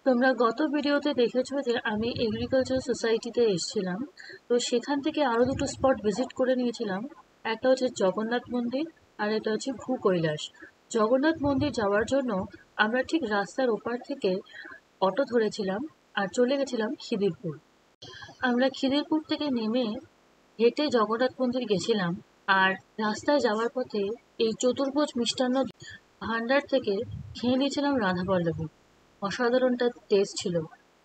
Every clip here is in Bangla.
তোমরা গত ভিডিওতে দেখেছো যে আমি এগ্রিকালচার সোসাইটিতে এসেছিলাম। তো সেখান থেকে আরো দুটো স্পট ভিজিট করে নিয়েছিলাম। একটা হচ্ছে জগন্নাথ মন্দির, আর এটা হচ্ছে ভূ কৈলাস। জগন্নাথ মন্দির যাওয়ার জন্য আমরা ঠিক রাস্তার ওপার থেকে অটো ধরেছিলাম আর চলে গেছিলাম খিদিরপুর। আমরা খিদিরপুর থেকে নেমে হেঁটে জগন্নাথ মন্দির গেছিলাম। আর রাস্তায় যাওয়ার পথে এই চতুর্ভুজ মিষ্টান্ন ভান্ডার থেকে খেয়ে নিয়েছিলাম রাধাবল্লভী। অসাধারণ তার টেস্ট ছিল।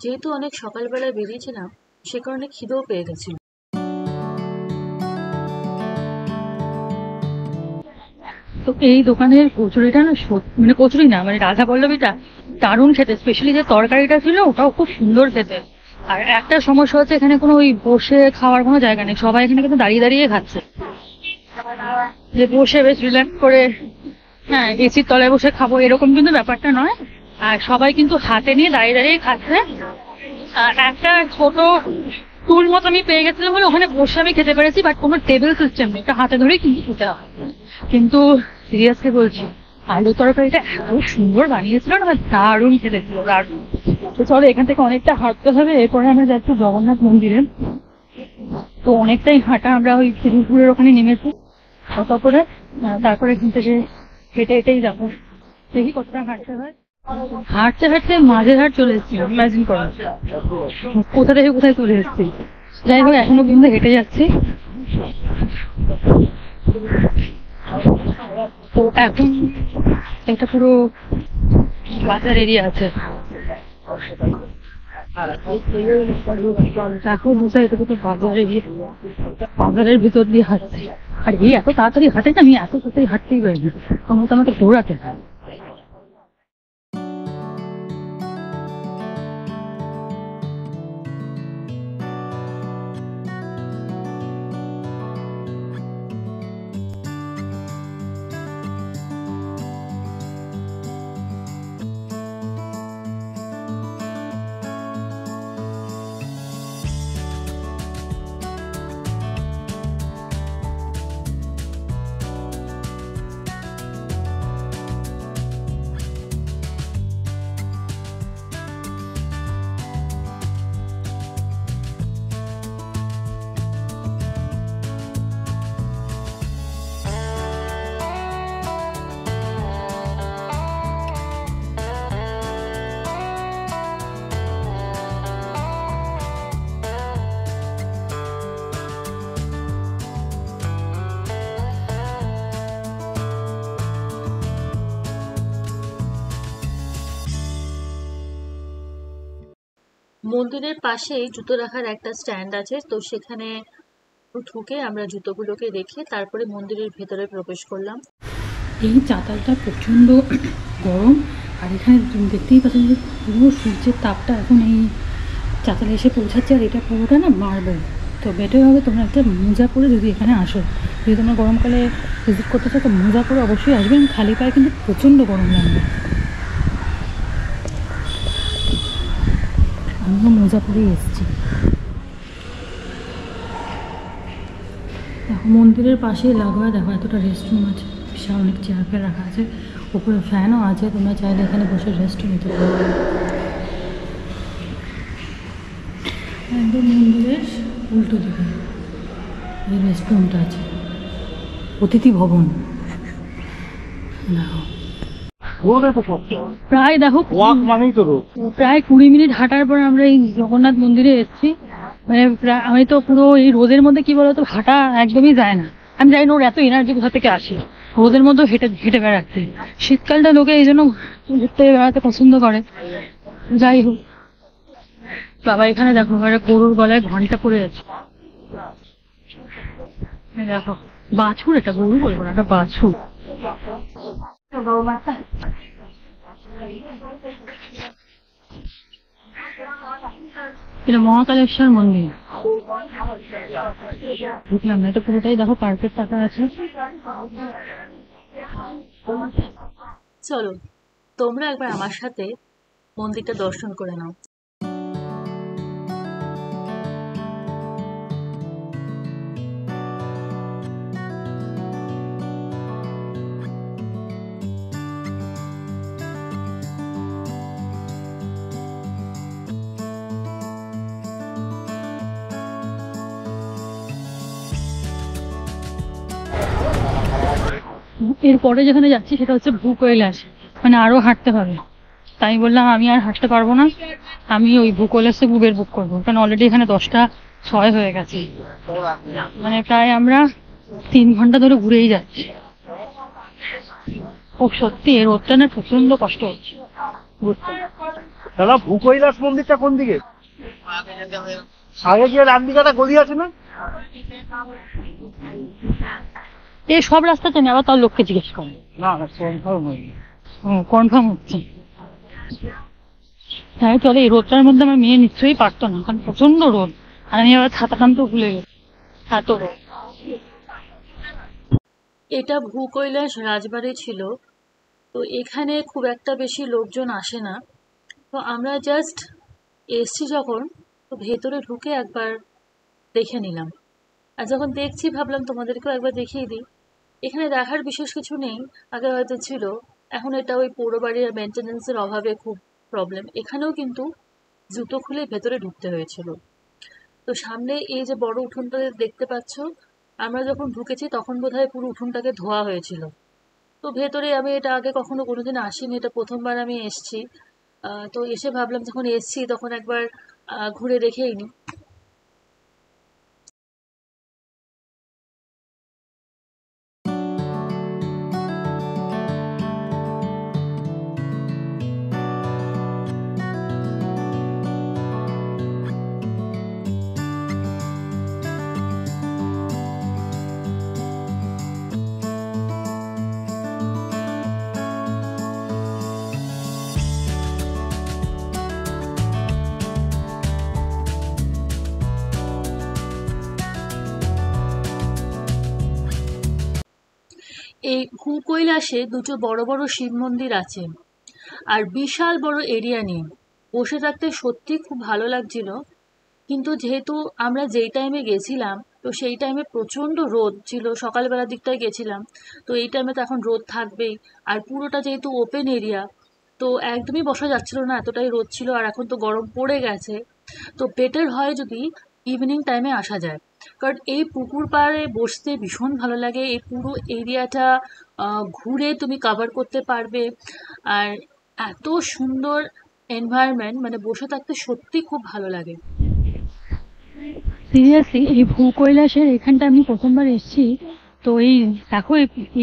যেহেতু অনেক সকালবেলায় বেরিয়েছিলাম, সে কারণে খিদেও পেয়ে গেছিল। তো এই দোকানের কচুরিটা না মানে কচুরি না, মানে রাধা পল্লবীটা দারুণ খেতে। স্পেশালি যে তরকারিটা ছিল ওটাও খুব সুন্দর খেতে। আর একটা সমস্যা হচ্ছে, এখানে কোনো ওই বসে খাওয়ার কোনো জায়গা নেই, সবাই এখানে কিন্তু দাঁড়িয়ে দাঁড়িয়ে খাচ্ছে। যে বসে বেশ রিল্যাক্স করে, হ্যাঁ, এসির তলায় বসে খাবো এরকম কিন্তু ব্যাপারটা নয়। আর সবাই কিন্তু হাতে নিয়ে দাঁড়িয়ে দাঁড়িয়ে খাচ্ছে। আর একটা ছোট টুল মতো আমি পেয়ে গেছিলাম বলে ওখানে বসে আমি খেতে পেরেছি, বাট কোনো টেবিল সিস্টেম নেই, এটা হাতে ধরেই কিন্তু খেতে হয়। কিন্তু সিরিয়াসলি বলছি, আলু তরকারিটা এত সুন্দর বানিয়েছিল না, দারুণ খেতে ছিল, দারুণ। তো চলো, এখান থেকে অনেকটা হাঁটতে হবে, এরপরে আমরা যাচ্ছি জগন্নাথ মন্দিরে। তো অনেকটাই হাঁটা, আমরা ওই খিদিরপুরের ওখানে নেমেছি। তারপরে এখান থেকে হেঁটে হেঁটেই যাবো, দেখি কতটা হাঁটতে হয়। হাঁটতে হাঁটতে মাঝের হাট চলে এসেছি, ইমাজিন করো কোথা থেকে কোথায় চলে এসেছি। যাই হোক, এখনো কিন্তু হেঁটে যাচ্ছি। তো এখন এটা পুরো বাজার এরিয়া আছে। এখন বুঝা এটা তো বাজার এরিয়া, বাজারের ভিতর দিয়ে হাঁটছি। আর এই এত তাড়াতাড়ি হাঁটে না, আমি এত তাড়াতাড়ি হাঁটতেই পারি না, তখন তো আমাকে দৌড়াতে হয়। মন্দিরের পাশেই জুতো রাখার একটা স্ট্যান্ড আছে, তো সেখানে ঢুকে আমরা জুতোগুলোকে রেখে তারপরে মন্দিরের ভেতরে প্রবেশ করলাম। এই চাতালটা প্রচণ্ড গরম। আর এখানে তুমি দেখতেই পাচ্ছেন যে পুরো সূর্যের তাপটা এখন এই চাতালে এসে পৌঁছাচ্ছে। আর এটা পুরোটা না মার্বেল। তো বেটার হবে তোমরা একটা মোজা পরে যদি এখানে আসো, যদি তোমরা গরমকালে ভিজিট করতে চাও তো মোজা পরে অবশ্যই আসবেন। খালি পায়ে কিন্তু প্রচণ্ড গরম লাগবে। আমিও মোজা পরেই এসেছি। দেখো, মন্দিরের পাশেই লাগোয়া দেখো এতটা রেস্টরুম আছে, বিশাল অনেক চেয়ার ফেয়ার রাখা আছে, উপরে ফ্যানও আছে, তোমরা চাইলে এখানে বসে রেস্ট নিতে পারো। একদম মন্দিরের উল্টো দিকে এই রেস্টরুমটা আছে, অতিথি ভবন। দেখো প্রায় দেখো প্রায় 20 মিনিট হাঁটার পর আমরা এই জগন্নাথ মন্দিরে এসেছি। মানে আমি তো পুরো এই রোদের মধ্যে, কি বলতো, হাঁটা একদমই যায় না। আমি জানি না ওর এত এনার্জি কোথা থেকে আসে রোদের মধ্যে হেঁটে হেঁটে বেড়াচ্ছে। শীতকালটা লোকে এই জন্য ঘুরতে বেড়াতে পছন্দ করে। যাই হোক, বাবা এখানে দেখো গরুর গলায় ঘন্টা পড়ে আছে। দেখো বাছুর, এটা গরু বলবো না, এটা বাছুর। এটা মহাকালেশ্বর মন্দির। বুঝলাম না, এটা পুরোটাই দেখো পার্কের টাকা আছে। চলো, তোমরা একবার আমার সাথে মন্দিরটা দর্শন করে নাও। এরপরে যেখানে যাচ্ছি সেটা হচ্ছে ভূ কৈলাস, মানে আরো হাঁটতে হবে। তাই আমি বললাম আমি আর হাঁটতে পারবো না, আমি ওই ভূ কৈলাসে উবের বুক করবো, কারণ অলরেডি এখানে 10টা 6 হয়ে গেছে, মানে প্রায় আমরা 3 ঘন্টা ধরে ঘুরেই যাচ্ছি। খুব সত্যি এই রোদটা না প্রচন্ড কষ্ট হচ্ছে ঘুরতে। দাদা ভূকৈলাস মন্দিরটা কোন দিকে? আগে গিয়ে ডান দিকে একটা গলি আছে না? এই সব রাস্তা চেনে, আবার তার লোককে জিজ্ঞেস করে। না না, কনফার্ম হয়নি। কনফার্ম হচ্ছে। হ্যাঁ চলে, এই রোদটার মধ্যে আমার মেয়ে নিশ্চয়ই পারতো না, কারণ প্রচন্ড রোদ, আর আমি আবার ছাতা টানতেও ভুলে গেছি, এত রোদ। এটা ভূ কৈলাস রাজবাড়ি ছিল। তো এখানে খুব একটা বেশি লোকজন আসে না। তো আমরা জাস্ট এসছি যখন, তো ভেতরে ঢুকে একবার দেখে নিলাম। আর যখন দেখছি ভাবলাম তোমাদেরকেও একবার দেখিয়ে দিই। এখানে দেখার বিশেষ কিছু নেই, আগে হয়তো ছিল, এখন এটা ওই পৌর বাড়ির মেনটেন্যান্সের অভাবে খুব প্রবলেম। এখানেও কিন্তু জুতো খুলে ভেতরে ঢুকতে হয়েছিল। তো সামনে এই যে বড় উঠোনটা দেখতে পাচ্ছ, আমরা যখন ঢুকেছি তখন বোধহয় পুরো উঠোনটাকে ধোয়া হয়েছিল। তো ভেতরে আমি এটা আগে কখনো কোনোদিন আসিনি, এটা প্রথমবার আমি এসছি। তো এসে ভাবলাম যখন এসছি তখন একবার ঘুরে দেখেই নি। এই ভূ কৈলাসে দুটো বড় বড় শিব মন্দির আছে, আর বিশাল বড় এরিয়া নিয়ে বসে থাকতে সত্যি খুব ভালো লাগছিল। কিন্তু যেহেতু আমরা যেই টাইমে গেছিলাম, তো সেই টাইমে প্রচন্ড রোদ ছিল, সকালবেলার দিকটায় গেছিলাম। তো এই টাইমে তো এখন রোদ থাকবেই, আর পুরোটা যেহেতু ওপেন এরিয়া, তো একদমই বসা যাচ্ছিল না, এতটাই রোদ ছিল। আর এখন তো গরম পড়ে গেছে। তো বেটার হয় যদি ইভিনিং টাইমে আসা যায়, কারণ এই পুকুর পাড়ে বসতে ভীষণ ভালো লাগে। এই পুরো এরিয়াটা ঘুরে তুমি কভার করতে পারবে। আর এত সুন্দর এনভায়রনমেন্ট, মানে বসে থাকতে সত্যি খুব ভালো লাগে। সিরিয়াসলি এই ভূ কৈলাসের এখানটা আমি প্রথমবার এসেছি। তো এই দেখো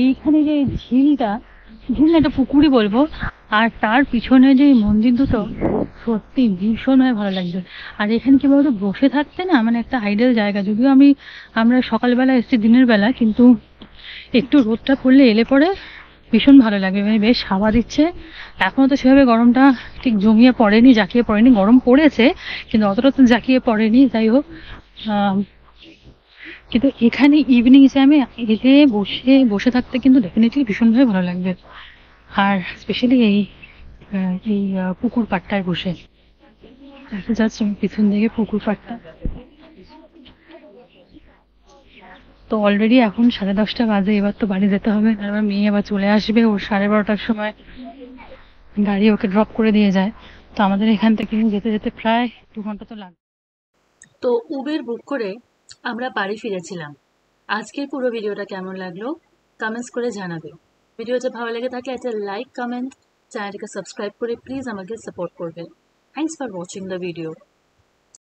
এইখানে যে ঝিলটা, ঝিল না, এটা পুকুরই বলবো, আর তার পিছনে যে মন্দির দুটো, সত্যি ভীষণভাবে ভালো লাগছে। আর এখানে কি বলতো, বসে থাকতে না মানে একটা আইডিয়াল জায়গা। যদিও আমরা সকালবেলা এসেছি দিনের বেলা, কিন্তু একটু রোদটা পড়লে এলে পরে ভীষণ ভালো লাগে, মানে বেশ হাওয়া দিচ্ছে। এখনো তো সেভাবে গরমটা ঠিক জমিয়ে পড়েনি, জাঁকিয়ে পড়েনি, গরম পড়েছে কিন্তু অতটা তো জাঁকিয়ে পড়েনি। যাই হোক, কিন্তু এখানে ইভিনিং টাইমে এলে বসে বসে থাকতে কিন্তু ডেফিনেটলি ভীষণভাবে ভালো লাগবে। আর স্পেশালি এই পুকুর পাড়টায় বসে দেখা যাচ্ছে পিছন দিকে পুকুর পাড়টা। তো অলরেডি এখন 10:30 বাজে, এবার তো বাড়ি যেতে হবে, তারপর মেয়ে আবার চলে আসবে, ওর 12:30টার সময় গাড়ি ওকে ড্রপ করে দিয়ে যায়। তো আমাদের এখান থেকে যেতে যেতে প্রায় 2 ঘন্টা তো লাগবে। তো উবের বুক করে আমরা বাড়ি ফিরেছিলাম। আজকের পুরো ভিডিওটা কেমন লাগলো কমেন্টস করে জানাবে। ভিডিওটা ভালো লেগে থাকলে একটা লাইক, কমেন্ট, চ্যানেলটাকে সাবস্ক্রাইব করে প্লিজ আমাকে সাপোর্ট করবে। Thanks for watching the video.